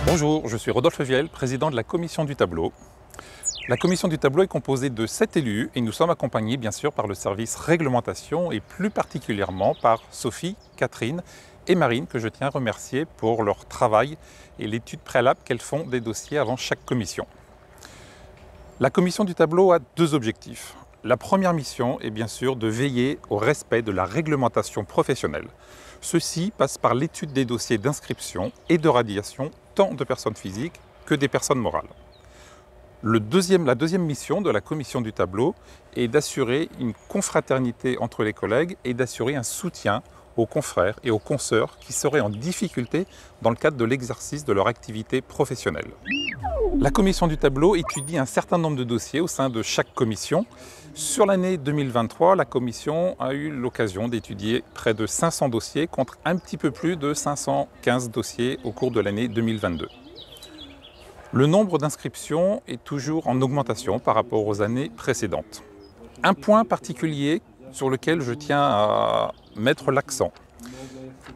Bonjour, je suis Rodolphe Viel, président de la Commission du Tableau. La Commission du Tableau est composée de 7 élus et nous sommes accompagnés bien sûr par le service réglementation et plus particulièrement par Sophie, Catherine et Marine que je tiens à remercier pour leur travail et l'étude préalable qu'elles font des dossiers avant chaque commission. La Commission du Tableau a deux objectifs. La première mission est bien sûr de veiller au respect de la réglementation professionnelle. Ceci passe par l'étude des dossiers d'inscription et de radiation tant de personnes physiques que des personnes morales. La deuxième mission de la Commission du Tableau est d'assurer une confraternité entre les collègues et d'assurer un soutien aux confrères et aux consoeurs qui seraient en difficulté dans le cadre de l'exercice de leur activité professionnelle. La Commission du Tableau étudie un certain nombre de dossiers au sein de chaque commission. Sur l'année 2023, la Commission a eu l'occasion d'étudier près de 500 dossiers contre un petit peu plus de 515 dossiers au cours de l'année 2022. Le nombre d'inscriptions est toujours en augmentation par rapport aux années précédentes. Un point particulier sur lequel je tiens à mettre l'accent.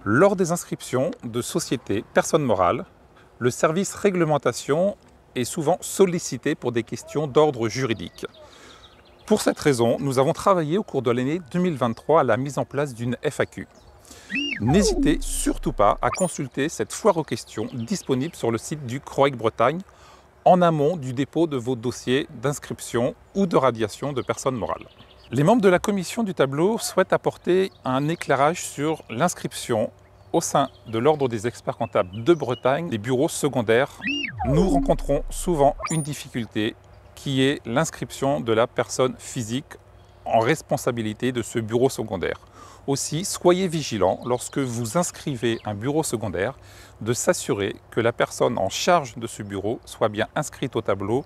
Lors des inscriptions de sociétés, personnes morales, le service réglementation est souvent sollicité pour des questions d'ordre juridique. Pour cette raison, nous avons travaillé au cours de l'année 2023 à la mise en place d'une FAQ. N'hésitez surtout pas à consulter cette foire aux questions disponible sur le site du CROEC Bretagne en amont du dépôt de vos dossiers d'inscription ou de radiation de personnes morales. Les membres de la Commission du Tableau souhaitent apporter un éclairage sur l'inscription au sein de l'Ordre des experts comptables de Bretagne des bureaux secondaires. Nous rencontrons souvent une difficulté qui est l'inscription de la personne physique en responsabilité de ce bureau secondaire. Aussi, soyez vigilants lorsque vous inscrivez un bureau secondaire de s'assurer que la personne en charge de ce bureau soit bien inscrite au tableau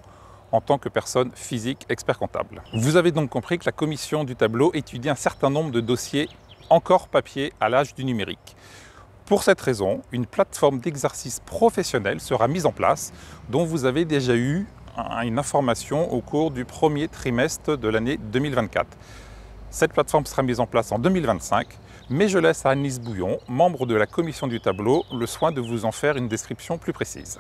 en tant que personne physique expert comptable. Vous avez donc compris que la Commission du Tableau étudie un certain nombre de dossiers encore papier à l'âge du numérique. Pour cette raison, une plateforme d'exercice professionnel sera mise en place dont vous avez déjà eu une information au cours du premier trimestre de l'année 2024. Cette plateforme sera mise en place en 2025, mais je laisse à Agnès Bouillon, membre de la Commission du Tableau, le soin de vous en faire une description plus précise.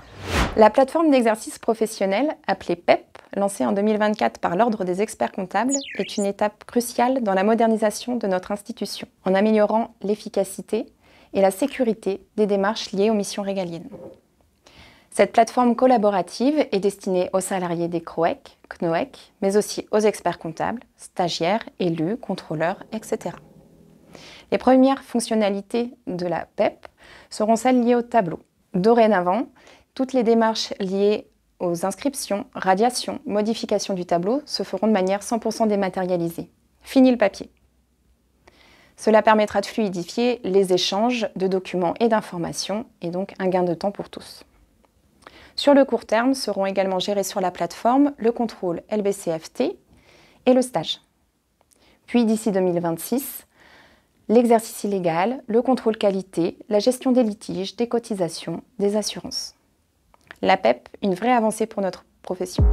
La plateforme d'exercice professionnel, appelée PEP, lancée en 2024 par l'Ordre des experts comptables, est une étape cruciale dans la modernisation de notre institution, en améliorant l'efficacité et la sécurité des démarches liées aux missions régaliennes. Cette plateforme collaborative est destinée aux salariés des CROEC, CNOEC, mais aussi aux experts comptables, stagiaires, élus, contrôleurs, etc. Les premières fonctionnalités de la PEP seront celles liées au tableau. Dorénavant, toutes les démarches liées aux inscriptions, radiations, modifications du tableau se feront de manière 100% dématérialisée. Fini le papier. Cela permettra de fluidifier les échanges de documents et d'informations et donc un gain de temps pour tous. Sur le court terme, seront également gérés sur la plateforme le contrôle LBCFT et le stage. Puis d'ici 2026, l'exercice illégal, le contrôle qualité, la gestion des litiges, des cotisations, des assurances. La PEP, une vraie avancée pour notre profession.